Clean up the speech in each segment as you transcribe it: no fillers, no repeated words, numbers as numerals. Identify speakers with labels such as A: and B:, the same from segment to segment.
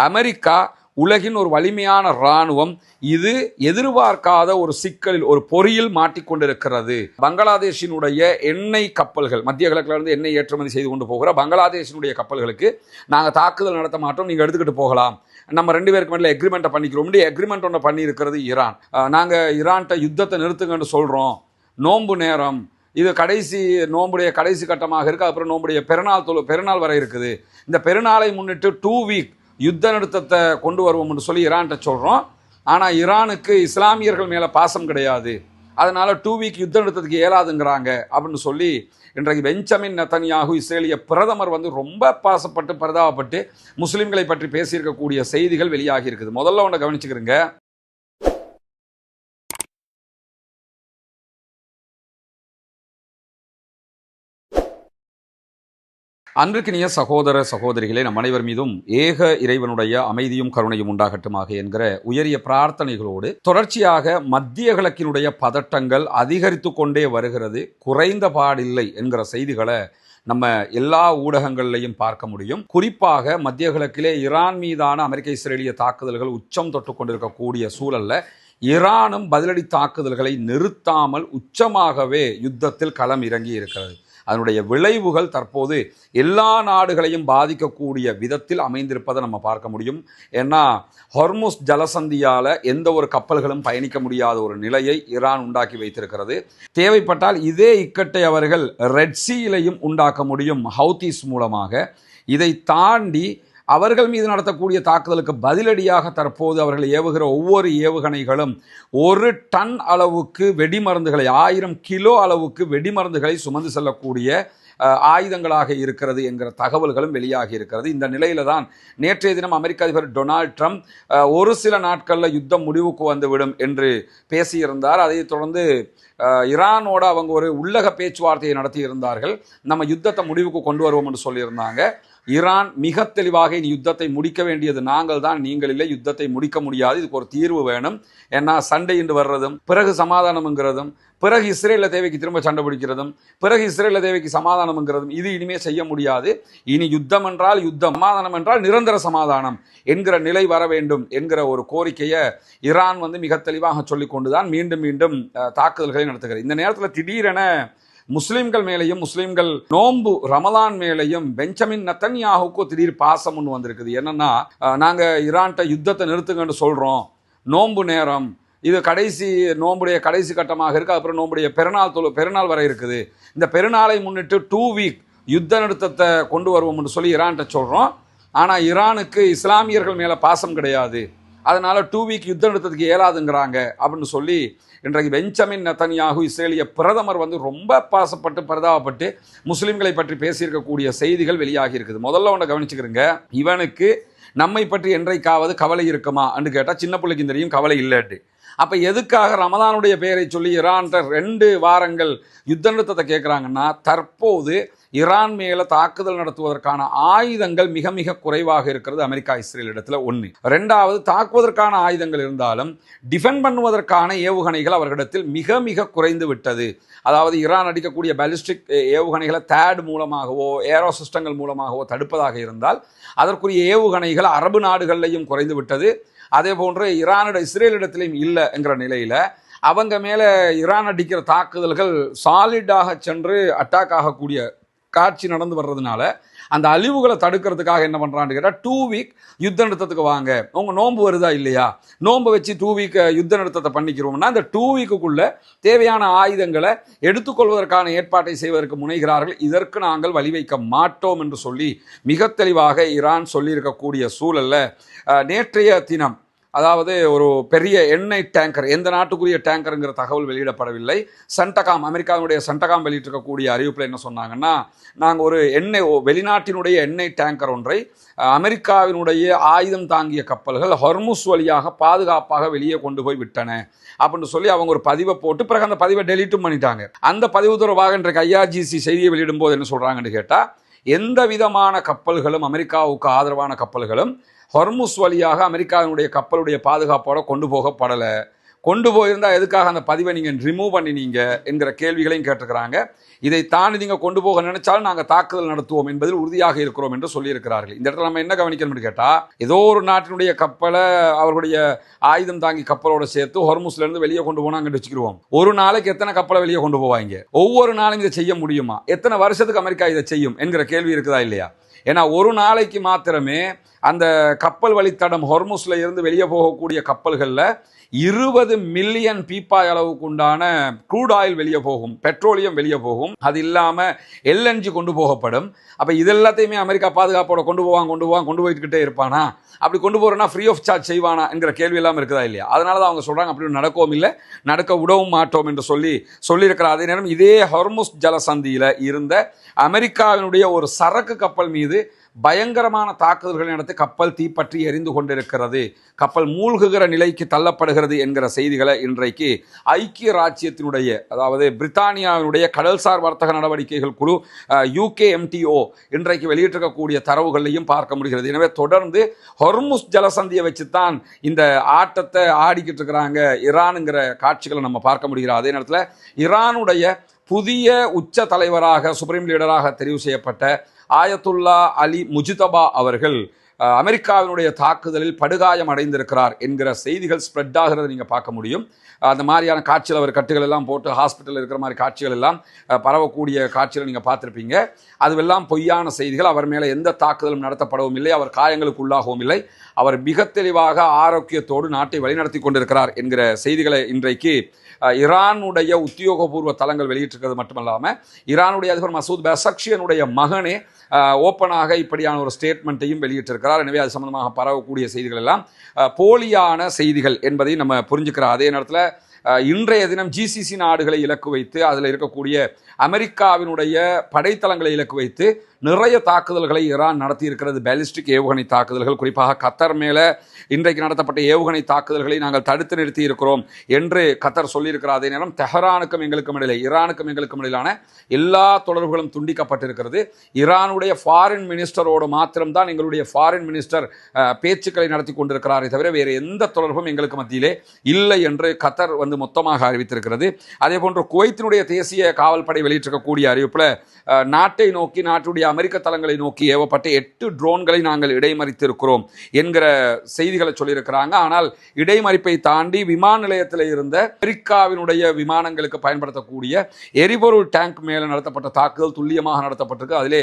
A: America உலகின் ஒரு வலிமையான இராணுவம், இது எதிர்பார்க்காத ஒரு சிக்கலில் ஒரு பொறியில் மாட்டிக்கொண்டிருக்கிறது. பங்களாதேஷினுடைய எண்ணெய் கப்பல்கள், மத்திய கிழக்குல இருந்து எண்ணெய் ஏற்றுமதி செய்து கொண்டு போகிற பங்களாதேஷினுடைய கப்பல்களுக்கு நாங்கள் தாக்குதல் நடத்த மாட்டோம், நீங்கள் எடுத்துக்கிட்டு போகலாம், நம்ம 2 பேருக்கு மேலே எக்ரிமெண்ட்டை பண்ணிக்கிறோம். எக்ரிமெண்ட் ஒன்று பண்ணியிருக்கிறது ஈரான். நாங்கள் ஈரான்கிட்ட யுத்தத்தை நிறுத்துங்கன்னு சொல்கிறோம், நோன்பு நேரம், இது கடைசி நோம்புடைய கடைசி கட்டமாக இருக்குது, அப்புறம் நோம்புடைய பெருநாள் வரை இருக்குது, இந்த பெருநாளை முன்னிட்டு 2 வீக் யுத்த நிறுத்தத்தை கொண்டு வருவோம்னு சொல்லி ஈரான்கிட்ட சொல்கிறோம். ஆனால் ஈரானுக்கு இஸ்லாமியர்கள் மேலே பாசம் கிடையாது, அதனால் 2 வீக் யுத்த நிறுத்தத்துக்கு இயலாதுங்கிறாங்க அப்படின்னு சொல்லி இன்றைக்கு பெஞ்சமின் நெதன்யாகு இஸ்ரேலிய பிரதமர் ரொம்ப பாசப்பட்டு பரிதாபப்பட்டு முஸ்லீம்களை பற்றி பேசியிருக்கக்கூடிய செய்திகள் வெளியாகி இருக்குது. முதல்ல ஒன்று கவனிச்சுக்கிறீங்க. அன்றுக்கினிய சகோதர சகோதரிகளே, நம் அனைவர் மீதும் ஏக இறைவனுடைய அமைதியும் கருணையும் உண்டாகட்டுமாக என்கிற உயரிய பிரார்த்தனைகளோடு தொடர்ச்சியாக மத்திய கிழக்கினுடைய பதட்டங்கள் அதிகரித்து கொண்டே வருகிறது, குறைந்த பாடில்லை என்கிற செய்திகளை நம்ம எல்லா ஊடகங்கள்லையும் பார்க்க முடியும். குறிப்பாக மத்திய கிழக்கிலே ஈரான் மீதான அமெரிக்க இஸ்ரேலிய தாக்குதல்கள் உச்சம் தொட்டு கொண்டிருக்கக்கூடிய சூழல்ல ஈரானும் பதிலடி தாக்குதல்களை நிறுத்தாமல் உச்சமாகவே யுத்தத்தில் களம் இறங்கி இருக்கிறது. அதனுடைய விளைவுகள் தற்போது எல்லா நாடுகளையும் பாதிக்கக்கூடிய விதத்தில் அமைந்திருப்பதை நம்ம பார்க்க முடியும். ஏன்னா ஹொர்முஸ் ஜலசந்தியால் எந்த ஒரு கப்பல்களும் பயணிக்க முடியாத ஒரு நிலையை ஈரான் உண்டாக்கி வைத்திருக்கிறது. தேவைப்பட்டால் இதே இக்கட்டை அவர்கள் ரெட் சீலையும் உண்டாக்க முடியும் ஹவுதீஸ் மூலமாக. இதை தாண்டி அவர்கள் மீது நடத்தக்கூடிய தாக்குதலுக்கு பதிலடியாக தற்போது அவர்கள் ஏவுகிற ஒவ்வொரு ஏவுகணைகளும் 1 டன் அளவுக்கு வெடிமருந்துகளை, 1000 கிலோ அளவுக்கு வெடிமருந்துகளை சுமந்து செல்லக்கூடிய ஆயுதங்களாக இருக்கிறது என்கிற தகவல்களும் வெளியாகி இருக்கிறது. இந்த நிலையில தான் நேற்றைய தினம் அமெரிக்க அதிபர் டொனால்ட் ட்ரம்ப் ஒரு சில நாட்களில் யுத்தம் முடிவுக்கு வந்துவிடும் என்று பேசியிருந்தார். அதை தொடர்ந்து ஈரானோட அவங்க ஒரு உள்ளக பேச்சுவார்த்தையை நடத்தி இருந்தார்கள். நம்ம யுத்தத்தை முடிவுக்கு கொண்டு வருவோம் என்று சொல்லியிருந்தாங்க. ஈரான் மிக தெளிவாக இனி யுத்தத்தை முடிக்க வேண்டியது நாங்கள் தான், நீங்கள் இல்லை, யுத்தத்தை முடிக்க முடியாது, இதுக்கு ஒரு தீர்வு வேணும். ஏன்னா சண்டை இன்று வர்றதும் பிறகு சமாதானம்ங்கிறதும் பிறகு இஸ்ரேல தேவைக்கு திரும்ப சண்டை பிடிக்கிறதும் பிறகு இஸ்ரேல தேவைக்கு சமாதானம்ங்கிறதும் இது இனிமே செய்ய முடியாது. இனி யுத்தம் என்றால் யுத்தம், சமாதானம் என்றால் நிரந்தர சமாதானம் என்கிற நிலை வர வேண்டும் என்கிற ஒரு கோரிக்கையை ஈரான் மிக தெளிவாக சொல்லிக் கொண்டுதான் மீண்டும் மீண்டும் தாக்குதல்களை நடத்துகிறது. இந்த நேரத்தில் திடீரென முஸ்லிம்கள் மேலையும், முஸ்லிம்கள் நோன்பு ரமலான் மேலையும் பெஞ்சமின் நெதன்யாகுக்கு திடீர் பாசம் ஒன்று வந்திருக்குது. என்னன்னா, நாங்க ஈரான்கிட்ட யுத்தத்தை நிறுத்துங்கன்னு சொல்றோம், நோன்பு நேரம், இது கடைசி நோம்புடைய கடைசி கட்டமாக இருக்குது, அப்புறம் நோம்புடைய பெருநாள் வரை இருக்குது, இந்த பெருநாளை முன்னிட்டு 2 வீக் யுத்த நிறுத்தத்தை கொண்டு வருவோம்னு சொல்லி ஈரான்கிட்ட சொல்கிறோம். ஆனால் ஈரானுக்கு இஸ்லாமியர்கள் மேலே பாசம் கிடையாது, அதனால் 2 வீக் யுத்த நிறுத்தத்துக்கு இயலாதுங்கிறாங்க அப்படின்னு சொல்லி இன்றைக்கு பெஞ்சமின் நெதன்யாகு இஸ்ரேலிய பிரதமர் ரொம்ப பாசப்பட்டு பரிதாபப்பட்டு முஸ்லீம்களை பற்றி பேசியிருக்கக்கூடிய செய்திகள் வெளியாகி இருக்குது. முதல்ல ஒன்று கவனிச்சுக்கிறீங்க. இவனுக்கு நம்மை பற்றி என்றைக்காவது கவலை இருக்குமா என்று கேட்டால் சின்ன பிள்ளைக்கு தெரியும் கவலை இல்லைட்டு. அப்போ எதுக்காக ரமதானுடைய பெயரை சொல்லி ஈரான்கிட்ட 2 வாரங்கள் யுத்த நிறுத்தத்தை கேட்குறாங்கன்னா, தற்போது ஈரான் மேலே தாக்குதல் நடத்துவதற்கான ஆயுதங்கள் மிக மிக குறைவாக இருக்கிறது அமெரிக்கா இஸ்ரேல் இடத்துல. 1. 2வது, தாக்குவதற்கான ஆயுதங்கள் இருந்தாலும் டிஃபெண்ட் பண்ணுவதற்கான ஏவுகணைகள் அவர்களிடத்தில் மிக மிக குறைந்து விட்டது. அதாவது ஈரான் அடிக்கக்கூடிய பாலிஸ்டிக் ஏவுகணைகளை தேட் மூலமாகவோ ஏரோ சிஸ்டங்கள் மூலமாகவோ தடுப்பதாக இருந்தால் அதற்குரிய ஏவுகணைகள் அரபு நாடுகளிலையும் குறைந்து விட்டது. அதே போன்று இஸ்ரேலிடத்திலையும் இல்லை என்கிற நிலையில் அவங்க மேலே ஈரான் அடிக்கிற தாக்குதல்கள் சாலிடாக சென்று அட்டாக் ஆகக்கூடிய காட்சி நடந்து வர்றதுனால அந்த அழிவுகளை தடுக்கிறதுக்காக என்ன பண்ணுறான்னு கேட்டால் 2 வீக் யுத்த நிறுத்தத்துக்கு வாங்க, உங்கள் நோன்பு வருதா இல்லையா, நோன்பு வச்சு 2 வீக் யுத்த நிறுத்தத்தை பண்ணிக்கிறோம்னா இந்த 2 வீக்குக்குள்ளே தேவையான ஆயுதங்களை எடுத்துக்கொள்வதற்கான ஏற்பாட்டை செய்வதற்கு முனைகிறார்கள். இதற்கு நாங்கள் வழி வைக்க மாட்டோம் என்று சொல்லி மிக தெளிவாக ஈரான் சொல்லியிருக்கக்கூடிய சூழலில் நேற்றைய தினம், அதாவது ஒரு பெரிய எண்ணெய் டேங்கர், எந்த நாட்டுக்குரிய டேங்கருங்கிற தகவல் வெளியிடப்படவில்லை. சென்டகாம், அமெரிக்காவினுடைய சென்டகாம் வெளியிட்டிருக்கக்கூடிய அறிவிப்பில் என்ன சொன்னாங்கன்னா, நாங்கள் ஒரு வெளிநாட்டினுடைய எண்ணெய் டேங்கர் ஒன்றை அமெரிக்காவினுடைய ஆயுதம் தாங்கிய கப்பல்கள் ஹொர்முஸ் வழியாக பாதுகாப்பாக வெளியே கொண்டு போய் விட்டன அப்படின்னு சொல்லி அவங்க ஒரு பதிவை போட்டு பிறகு அந்த பதிவை டெலீட்டும் பண்ணிட்டாங்க. அந்த பதிவு தொடர்பாக இன்றைக்கு IRGC செய்தியை வெளியிடும் போது என்ன சொல்கிறாங்கன்னு கேட்டால், எந்த விதமான கப்பல்களும், அமெரிக்காவுக்கு ஆதரவான கப்பல்களும் ஹொர்முஸ் வழியாக அமெரிக்காவினுடைய கப்பலுடைய பாதுகாப்போடு கொண்டு போகப்படலை. கொண்டு போயிருந்தா எதுக்காக அந்த பதிவை நீங்கள் ரிமூவ் பண்ணினீங்க என்கிற கேள்விகளையும் கேட்டிருக்கிறாங்க. இதை தாண்டி நீங்கள் கொண்டு போக நினைச்சாலும் நாங்கள் தாக்குதல் நடத்துவோம் என்பதில் உறுதியாக இருக்கிறோம் என்று சொல்லியிருக்கிறார்கள். இந்த இடத்துல நம்ம என்ன கவனிக்கணும்னு கேட்டால், ஏதோ ஒரு நாட்டினுடைய கப்பலை அவர்களுடைய ஆயுதம் தாங்கி கப்பலோட சேர்த்து ஹொர்முஸ்லேருந்து வெளியே கொண்டு போனால் அங்கே வச்சுக்கிடுவோம். ஒரு நாளைக்கு எத்தனை கப்பலை வெளியே கொண்டு போவாங்க? ஒவ்வொரு நாளும் இதை செய்ய முடியுமா? எத்தனை வருஷத்துக்கு அமெரிக்கா இதை செய்யும் என்கிற கேள்வி இருக்குதா இல்லையா? ஏன்னா ஒரு நாளைக்கு மாத்திரமே அந்த கப்பல் வழித்தடம் ஹொர்முஸ்ல இருந்து வெளியே போகக்கூடிய கப்பல்களில் 20 மில்லியன் பீப்பாய் அளவுக்கு உண்டான க்ரூட் ஆயில் வெளியே போகும், பெட்ரோலியம் வெளியே போகும். அது இல்லாமல் எல்என்ஜி கொண்டு போகப்படும். அப்போ இதெல்லாத்தையுமே அமெரிக்கா பாதுகாப்போட கொண்டு போய்கிட்டே இருப்பானா? அப்படி கொண்டு போகிறோன்னா ஃப்ரீ ஆஃப் சார்ஜ் செய்வானா என்கிற கேள்வி எல்லாம் இருக்குதா இல்லையா? அதனால தான் அவங்க சொல்கிறாங்க அப்படி நடக்கவும் இல்லை, நடக்க விடவும் மாட்டோம் என்று சொல்லியிருக்கிறார். அதே நேரம் இதே ஹொர்முஸ் ஜலசந்தியில் இருந்த அமெரிக்காவினுடைய ஒரு சரக்கு கப்பல் மீது பயங்கரமான தாக்குதல்களை நடத்தி கப்பல் தீப்பற்றி எரிந்து கொண்டிருக்கிறது, கப்பல் மூழ்குகிற நிலைக்கு தள்ளப்படுகிறது என்கிற செய்திகளை இன்றைக்கு ஐக்கிய ராச்சியத்தினுடைய, அதாவது பிரித்தானியாவினுடைய கடல்சார் வர்த்தக நடவடிக்கைகள் குழு UKMTO இன்றைக்கு வெளியிட்டிருக்கக்கூடிய தரவுகளையும் பார்க்க முடிகிறது. எனவே தொடர்ந்து ஹொர்முஸ் ஜலசந்தியை வச்சுத்தான் இந்த ஆட்டத்தை ஆடிக்கிட்டு இருக்கிறாங்க ஈரானுங்கிற காட்சிகளை நம்ம பார்க்க முடிகிறது. அதே நேரத்தில் ஈரானுடைய புதிய உச்ச தலைவராக, சுப்ரீம் லீடராக தெரிவு செய்யப்பட்ட ஆயத்துல்லா அலி முஜ்தபா அவர்கள் அமெரிக்காவினுடைய தாக்குதலில் படுகாயம் அடைந்திருக்கிறார் என்கிற செய்திகள் ஸ்ப்ரெட் ஆகிறத நீங்கள் பார்க்க முடியும். அந்த மாதிரியான காட்சிகள், அவர் கட்டுகள் எல்லாம் போட்டு ஹாஸ்பிட்டலில் இருக்கிற மாதிரி காட்சிகள் எல்லாம் பரவக்கூடிய காட்சிகளை நீங்கள் பார்த்துருப்பீங்க. அதுவெல்லாம் பொய்யான செய்திகள். அவர் மேலே எந்த தாக்குதலும் நடத்தப்படவும் இல்லை, அவர் காயங்களுக்கு உள்ளாகவும் இல்லை. அவர் மிக தெளிவாக ஆரோக்கியத்தோடு நாட்டை வழிநடத்தி கொண்டிருக்கிறார் என்கிற செய்திகளை இன்றைக்கு ஈரானுடைய உத்தியோகபூர்வ தளங்கள் வெளியிட்டிருக்கிறது மட்டுமல்லாமல் ஈரானுடைய அதிபர் மசூத் பெசக்ஷியனுடைய மகனே ஓப்பனாக இப்படியான ஒரு ஸ்டேட்மெண்ட்டையும் வெளியிட்டிருக்கிறார். எனவே அது சம்பந்தமாக பரவக்கூடிய செய்திகள் எல்லாம் போலியான செய்திகள் என்பதையும் நம்ம புரிஞ்சுக்கிறோம். அதே நேரத்தில் இன்றைய தினம் GCC நாடுகளை இலக்கு வைத்து அதில் இருக்கக்கூடிய அமெரிக்காவினுடைய படைத்தளங்களை இலக்கு வைத்து நிறைய தாக்குதல்களை ஈரான் நடத்தி இருக்கிறது. பேலிஸ்டிக் ஏவுகணை தாக்குதல்கள், குறிப்பாக கத்தர் மேலே இன்றைக்கு நடத்தப்பட்ட ஏவுகணை தாக்குதல்களை நாங்கள் தடுத்து நிறுத்தி இருக்கிறோம் என்று கத்தர் சொல்லியிருக்கிறார். அதே நேரம் தெஹரானுக்கும் எங்களுக்கும் இடையிலே, ஈரானுக்கும் எங்களுக்கும் இடையிலான எல்லா தொடர்புகளும் துண்டிக்கப்பட்டிருக்கிறது. ஈரானுடைய ஃபாரின் மினிஸ்டரோடு மாத்திரம்தான் எங்களுடைய ஃபாரின் மினிஸ்டர் பேச்சுக்களை நடத்தி கொண்டிருக்கிறாரே தவிர வேறு எந்த தொடர்பும் எங்களுக்கு மத்தியிலே இல்லை என்று கத்தர் மொத்தமாக அறிவித்திருக்கிறது. அதே போன்று குவைத்தினுடைய தேசிய காவல்படை வெளியிட்டிருக்கக்கூடிய அறிவிப்பில் நாட்டை நோக்கி, நாட்டுடைய அமெரிக்க தளங்களை நோக்கி ஏவப்பட்ட 8 ட்ரோன்களை நாங்கள் இடைமறித்திருக்கிறோம் என்கிற செய்திகளை சொல்லியிருக்கிறாங்க. ஆனால் இடைமறிப்பை தாண்டி விமான நிலையத்தில் இருந்த அமெரிக்காவினுடைய விமானங்களுக்கு பயன்படுத்தக்கூடிய எரிபொருள் டேங்க் மேலே நடத்தப்பட்ட தாக்குதல் துல்லியமாக நடத்தப்பட்டிருக்கு. அதிலே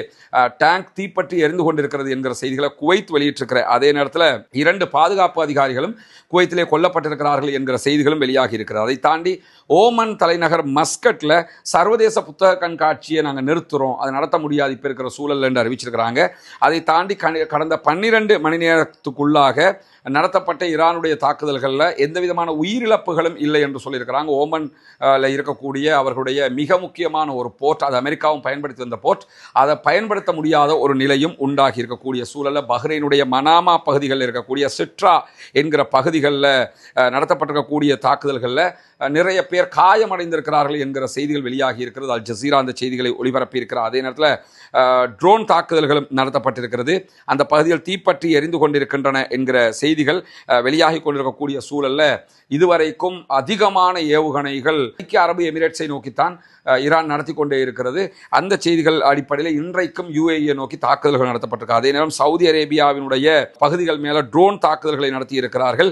A: டேங்க் தீப்பற்றி எரிந்து கொண்டிருக்கிறது என்கிற செய்திகளை குவைத் வெளியிட்டிருக்கிற அதே நேரத்தில் 2 பாதுகாப்பு அதிகாரிகளும் குவைத்திலே கொல்லப்பட்டிருக்கிறார்கள் என்கிற செய்திகளும் வெளியாகி இருக்கிறது. அதை தாண்டி ஓமன் தலைநகர் மஸ்கட்டில் சர்வதேச புத்தக கண்காட்சியை நாங்கள் நிறுத்துகிறோம், அதை நடத்த முடியாது இப்போ இருக்கிற சூழல் என்று அறிவிச்சிருக்கிறாங்க. அதை தாண்டி கடந்த 12 மணி நேரத்துக்குள்ளாக நடத்தப்பட்ட ஈரானுடைய தாக்குதல்களில் எந்த விதமான உயிரிழப்புகளும் இல்லை என்று சொல்லியிருக்கிறாங்க. ஓமன்ல இருக்கக்கூடிய அவர்களுடைய மிக முக்கியமான ஒரு போர்ட், அது அமெரிக்காவும் பயன்படுத்தி வந்த போர்ட், அதை பயன்படுத்த முடியாத ஒரு நிலையும் உண்டாகி இருக்கக்கூடிய சூழலில் பஹ்ரைனுடைய மனாமா பகுதிகளில் இருக்கக்கூடிய சிட்ரா என்கிற பகுதிகளில் நடத்தப்பட்டிருக்கக்கூடிய தாக்குதல்களில் நிறைய பேர் காயமடைந்திருக்கிறார்கள் என்கிற செய்திகள் வெளியாகி இருக்கிறது. அல் ஜசீரா அந்த செய்திகளை ஒளிபரப்பி இருக்கிறார். அதே நேரத்தில் ட்ரோன் தாக்குதல்களும் நடத்தப்பட்டிருக்கிறது. அந்த பகுதியில் தீப்பற்றி எரிந்து கொண்டிருக்கின்றன என்கிற செய்திகள் வெளியாகி கொண்டிருக்கக்கூடிய சூழலில் இதுவரைக்கும் அதிகமான ஏவுகணைகள் ஐக்கிய அரபு எமிரேட்ஸை நோக்கித்தான் ஈரான் நடத்தி கொண்டே இருக்கிறது. அந்த செய்திகள் அடிப்படையில் இன்றைக்கும் UAE நோக்கி தாக்குதல்கள் நடத்தப்பட்டிருக்கு. அதே நேரம் சவுதி அரேபியாவினுடைய பகுதிகள் மேலே ட்ரோன் தாக்குதல்களை நடத்தி இருக்கிறார்கள்.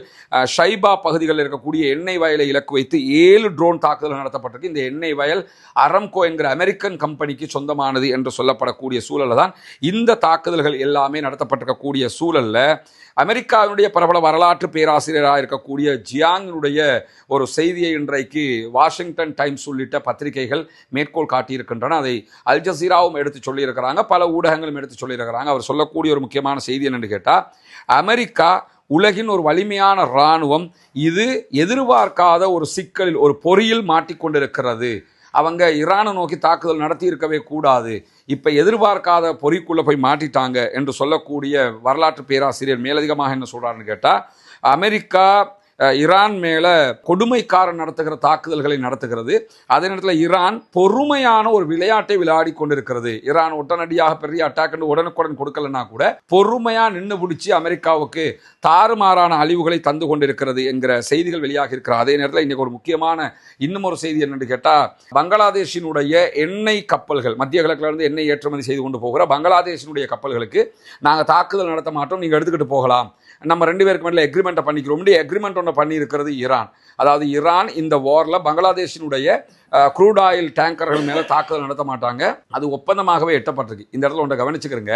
A: ஷைபா பகுதிகளில் இருக்கக்கூடிய எண்ணெய் வயலை இலக்கு வைத்து 7 ட்ரோன் தாக்குதல்கள் நடத்தப்பட்டிருக்கு. இந்த எண்ணெய் வயல் அரம்கோ என்கிற அமெரிக்கன் கம்பெனிக்கு சொந்தமானது என்று சொல்லப்படக்கூடிய சூழலில் தான் இந்த தாக்குதல்கள் எல்லாமே நடத்தப்பட்டிருக்கக்கூடிய சூழலில் அமெரிக்காவினுடைய பிரபல வரலாற்று பேராசிரியராக இருக்கக்கூடிய ஜியாங்கினுடைய ஒரு செய்தியை இன்றைக்கு வாஷிங்டன் டைம்ஸ் உள்ளிட்ட பத்திரிகைகள் மேற்கோள் காட்டியிருக்கின்றன. அதை அல் ஜசீராவும் எடுத்து சொல்லியிருக்கிறாங்க, பல ஊடகங்களும் எடுத்து சொல்லியிருக்கிறாங்க. அவர் சொல்லக்கூடிய ஒரு முக்கியமான செய்தி என்னென்னு கேட்டால், அமெரிக்கா உலகின் ஒரு வலிமையான இராணுவம், இது எதிர்பார்க்காத ஒரு சிக்கலில், ஒரு பொறியில் மாட்டிக்கொண்டிருக்கிறது. அவங்க ஈரானை நோக்கி தாக்குதல் நடத்தி இருக்கவே கூடாது, இப்போ எதிர்பார்க்காத பொறிக்குள்ளே போய் மாட்டிட்டாங்க என்று சொல்லக்கூடிய வரலாற்று பேராசிரியர் மேலதிகமாக என்ன சொல்கிறாருன்னு கேட்டால், அமெரிக்கா ஈரான் மேலே கொடுமைக்காரன் நடத்துகிற தாக்குதல்களை நடத்துகிறது. அதே நேரத்தில் ஈரான் பொறுமையான ஒரு விளையாட்டை விளையாடி கொண்டிருக்கிறது. ஈரான் உடனடியாக பெரிய அட்டாக் உடனுக்குடன் கொடுக்கலன்னா கூட பொறுமையாக நின்று பிடிச்சி அமெரிக்காவுக்கு தாறுமாறான அழிவுகளை தந்து கொண்டிருக்கிறது என்கிற செய்திகள் வெளியாக இருக்கிறது. அதே நேரத்தில் இன்னைக்கு ஒரு முக்கியமான இன்னும் ஒரு செய்தி என்னென்னு கேட்டால், பங்களாதேஷினுடைய எண்ணெய் கப்பல்கள், மத்திய கிழக்கிலிருந்து எண்ணெய் ஏற்றுமதி செய்து கொண்டு போகிற பங்களாதேஷினுடைய கப்பல்களுக்கு நாங்கள் தாக்குதல் நடத்த மாட்டோம், நீங்கள் எடுத்துக்கிட்டு போகலாம், நம்ம 2 பேருக்கு மேலே எக்ரிமெண்ட்டை பண்ணிக்கிறோம். எக்ரிமெண்ட் ஒன்று பண்ணியிருக்கிறது ஈரான். அதாவது ஈரான் இந்த வாரில் பங்களாதேஷினுடைய க்ரூட் ஆயில் டேங்கர்கள் மேலே தாக்குதல் நடத்த மாட்டாங்க, அது ஒப்பந்தமாகவே எட்டப்பட்டிருக்கு. இந்த இடத்துல ஒன்றை கவனிச்சுக்கிறங்க,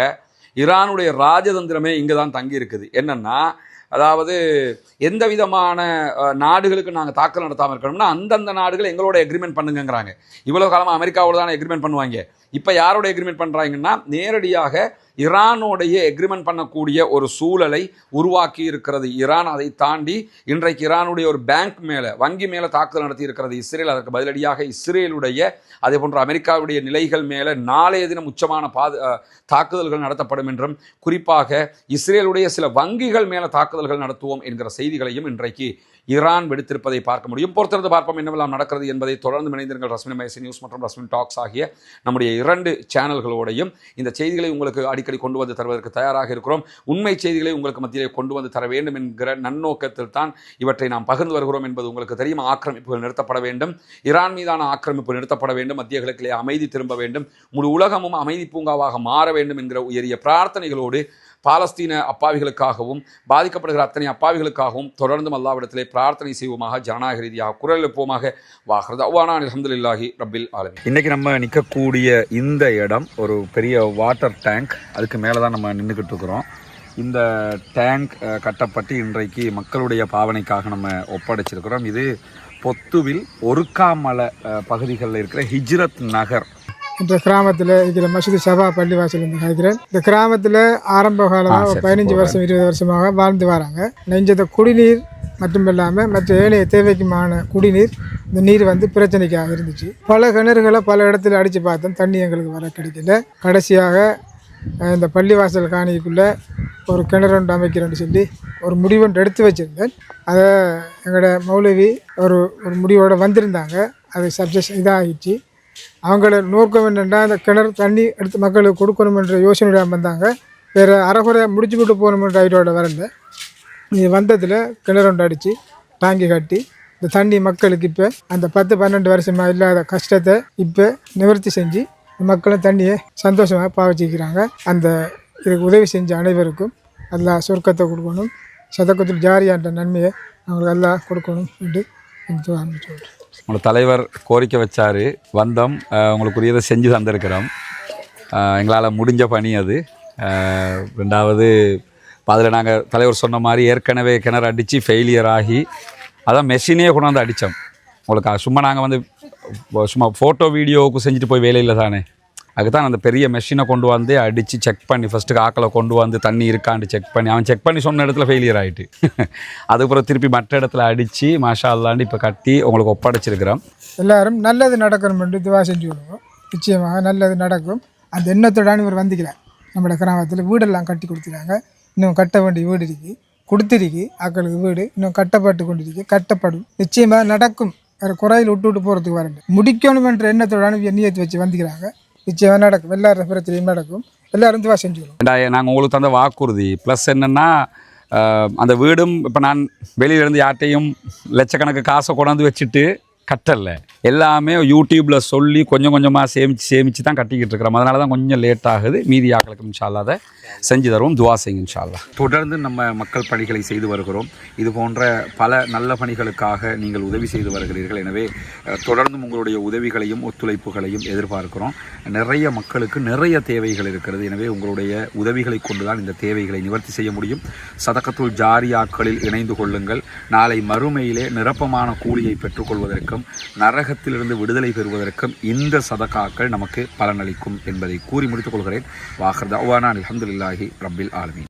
A: ஈரானுடைய ராஜதந்திரமே இங்கே தான் தங்கி இருக்குது. என்னென்னா, அதாவது எந்த விதமான நாடுகளுக்கு நாங்கள் தாக்கல் நடத்தாமல் இருக்கணும்னா அந்தந்த நாடுகள் எங்களோட எக்ரிமெண்ட் பண்ணுங்கிறாங்க. இவ்வளோ காலமாக அமெரிக்காவோட தானே எக்ரிமெண்ட் பண்ணுவாங்க. இப்போ யாரோட எக்ரிமெண்ட் பண்ணுறாங்கன்னா நேரடியாக ஈரானோடைய எக்ரிமெண்ட் பண்ணக்கூடிய ஒரு சூழலை உருவாக்கி இருக்கிறது ஈரான். அதை தாண்டி இன்றைக்கு ஈரானுடைய ஒரு பேங்க் மேலே, வங்கி மேலே தாக்குதல் நடத்தி இருக்கிறது இஸ்ரேல். அதற்கு பதிலடியாக இஸ்ரேலுடைய அதே போன்ற அமெரிக்காவுடைய நிலைகள் மேலே நாளைய தினம் உச்சமான தாக்குதல்கள் நடத்தப்படும் என்றும், குறிப்பாக இஸ்ரேலுடைய சில வங்கிகள் மேலே தாக்குதல்கள் நடத்துவோம் என்கிற செய்திகளையும் இன்றைக்கு ஈரான் வெடித்திருப்பதை பார்க்க முடியும். பொறுத்திருந்து பார்ப்போம் என்னவெல்லாம் நடக்கிறது என்பதை. தொடர்ந்து இணைந்திருங்கள் ரஸ்மின் மைசி நியூஸ் மற்றும் ரஸ்மின் டாக்ஸ் ஆகிய நம்முடைய 2 சேனல்களோடையும். இந்த செய்திகளை உங்களுக்கு அடிக்கடி கொண்டு வந்து தருவதற்கு தயாராக இருக்கிறோம். உண்மை செய்திகளை உங்களுக்கு மத்தியிலே கொண்டு வந்து தர வேண்டும் என்கிற நன்னோக்கத்தில் தான் இவற்றை நாம் பகிர்ந்து வருகிறோம் என்பது உங்களுக்கு தெரியும். ஆக்கிரமிப்புகள் நிறுத்தப்பட வேண்டும், ஈரான் மீதான ஆக்கிரமிப்பு நிறுத்தப்பட வேண்டும், மத்திய கிழக்கிலே அமைதி திரும்ப வேண்டும், முழு உலகமும் அமைதி பூங்காவாக மாற வேண்டும் என்கிற உயரிய பிரார்த்தனைகளோடு பாலஸ்தீன அப்பாவிகளுக்காகவும் பாதிக்கப்படுகிற அத்தனை அப்பாவிகளுக்காகவும் தொடர்ந்தும் அல்லாஹ்விடத்திலே பிரார்த்தனை செய்வோமாக, ஜனநாயக ரீதியாக குரல் எழுப்போமாக. வாஹ்ரத் அவ்வானா அல்ஹம்துலில்லாஹி ரப்பில் ஆலமீன். இன்றைக்கி நம்ம நிற்கக்கூடிய இந்த இடம் ஒரு பெரிய வாட்டர் டேங்க். அதுக்கு மேலே தான் நம்ம நின்றுக்கிட்டு இருக்கிறோம். இந்த டேங்க் கட்டப்பட்டு இன்றைக்கு மக்களுடைய பாவனைக்காக நம்ம ஒப்படைச்சிருக்கிறோம். இது பொத்துவில் ஒருக்காமலை பகுதிகளில் இருக்கிற ஹிஜ்ரத் நகர்
B: இந்த கிராமத்தில் இருக்கிற மசூதி சபா பள்ளிவாசல் வந்து காய்க்கிறேன். இந்த கிராமத்தில் ஆரம்ப காலமாக 15 வருஷம் 20 வருஷமாக வாழ்ந்து வராங்க. நெஞ்சத குடிநீர் மட்டும் இல்லாமல் மற்ற ஏழைய தேவைக்குமான குடிநீர், இந்த நீர் வந்து பிரச்சனைக்காக இருந்துச்சு. பல கிணறுகளை பல இடத்துல அடித்து பார்த்தோம், தண்ணி எங்களுக்கு வர கிடைக்கல. கடைசியாக இந்த பள்ளிவாசல் காணிக்குள்ளே ஒரு கிணறு ஒன்று அமைக்கிறேன்னு சொல்லி ஒரு முடிவொன்று எடுத்து வச்சுருந்தேன். அதை எங்களோட மௌலவி ஒரு முடிவோடு வந்திருந்தாங்க. அது சப்ஜெக்ட் இதாகிடுச்சு. அவங்கள நோக்கம் என்னென்னா அந்த கிணறு தண்ணி எடுத்து மக்களுக்கு கொடுக்கணும் என்ற யோசனையோட வந்தாங்க. வேறு அரைகுறை முடிச்சு விட்டு போகணுன்ற ஐடியோட வரல. இது வந்ததில் கிணறு ஒன்று அடித்து டாங்கி கட்டி இந்த தண்ணி மக்களுக்கு இப்போ அந்த 10-12 வருஷமாக இல்லாத கஷ்டத்தை இப்போ நிவர்த்தி செஞ்சு மக்களும் தண்ணியை சந்தோஷமாக பாவிச்சிக்கிறாங்க. அந்த இதுக்கு உதவி செஞ்ச அனைவருக்கும் அல்லாஹ் சொர்க்கத்தை கொடுக்கணும், சதக்கத்தில் ஜாரியான்ற நன்மையை அவங்களுக்கு அல்லாஹ் கொடுக்கணும் என்று சொல்கிறேன்.
A: உங்களோட தலைவர் கோரிக்கை வச்சார், வந்தோம், உங்களுக்குரியதை செஞ்சு தந்திருக்கிறோம். எங்களால் முடிஞ்ச பணி அது. 2வது அதில் நாங்கள் தலைவர் சொன்ன மாதிரி ஏற்கனவே கிணறு அடித்து ஃபெயிலியர் ஆகி அதான் மெஷினே கொண்டாந்து அடித்தோம். உங்களுக்கு சும்மா நாங்கள் வந்து சும்மா ஃபோட்டோ வீடியோவுக்கு செஞ்சுட்டு போய் வேலையில் தானே, அதுக்கு தான் அந்த பெரிய மெஷினை கொண்டு வந்து அடித்து செக் பண்ணி ஃபஸ்ட்டு காக்களை கொண்டு வந்து தண்ணி இருக்கான்னு செக் பண்ணி, அவன் செக் பண்ணி சொன்ன இடத்துல ஃபெயிலியர் ஆகிட்டு அதுக்கப்புறம் திருப்பி மற்ற இடத்துல அடித்து மாஷா அல்லாண்டு இப்போ கட்டி உங்களுக்கு ஒப்படைச்சிருக்கிறோம்.
B: எல்லோரும் நல்லது நடக்கணும் என்று துவா செஞ்சு விடுவோம். நிச்சயமாக நல்லது நடக்கும். அந்த எண்ணத்தோடான இவர் வந்துக்கிறார். நம்மளோட கிராமத்தில் வீடெல்லாம் கட்டி கொடுத்துருக்காங்க. இன்னும் கட்ட வேண்டிய வீடு இருக்குது, கொடுத்துருக்கு ஆக்களுக்கு வீடு, இன்னும் கட்டப்பட்டு கொண்டிருக்கு, கட்டப்படும். நிச்சயமாக நடக்கும். வேறு குறையில் விட்டு போகிறதுக்கு வரல. முடிக்கணும் என்ற எண்ணத்தோடான எண்ணியத்தை வச்சு வந்துக்கிறாங்க. நிச்சயமாக நடக்கும். எல்லாரும் பிரச்சனையும் நடக்கும். எல்லாரும் துவா செஞ்சுக்கணும்.
A: நாங்கள் உங்களுக்கு தந்த வாக்குறுதி ப்ளஸ் என்னென்னா, அந்த வீடும் இப்போ நான் வெளியிலேருந்து யார்ட்டையும் லட்சக்கணக்கு காசை கொண்டாந்து வச்சுட்டு கட்டலை, எல்லாமே யூடியூப்பில் சொல்லி கொஞ்சம் கொஞ்சமாக சேமித்து தான் கட்டிக்கிட்டு இருக்கிறோம். அதனால தான் கொஞ்சம் லேட் ஆகுது. மீதி ஆக்களுக்கு இன்ஷா அல்லாஹ் அதை செஞ்சு தருவோம். துவா செய்யுங்க இன்ஷா அல்லாஹ். தொடர்ந்து நம்ம மக்கள் பணிகளை செய்து வருகிறோம். இது போன்ற பல நல்ல பணிகளுக்காக நீங்கள் உதவி செய்து வருகிறீர்கள். எனவே தொடர்ந்தும் உங்களுடைய உதவிகளையும் ஒத்துழைப்புகளையும் எதிர்பார்க்கிறோம். நிறைய மக்களுக்கு நிறைய தேவைகள் இருக்கிறது. எனவே உங்களுடைய உதவிகளை கொண்டு தான் இந்த தேவைகளை நிவர்த்தி செய்ய முடியும். சதக்கத்துல் ஜாரியாக்களில் இணைந்து கொள்ளுங்கள். நாளை மறுமையிலே நிரப்பமான கூலியை பெற்றுக்கொள்வதற்கும் நரகத்திலிருந்து விடுதலை பெறுவதற்கும் இந்த சதகாக்கள் நமக்கு பலனளிக்கும் என்பதை கூறி முடித்துக் கொள்கிறேன். வாஹர் தஅவானா அல்ஹம்துலில்லாஹி ரப்பில் ஆலமீன்.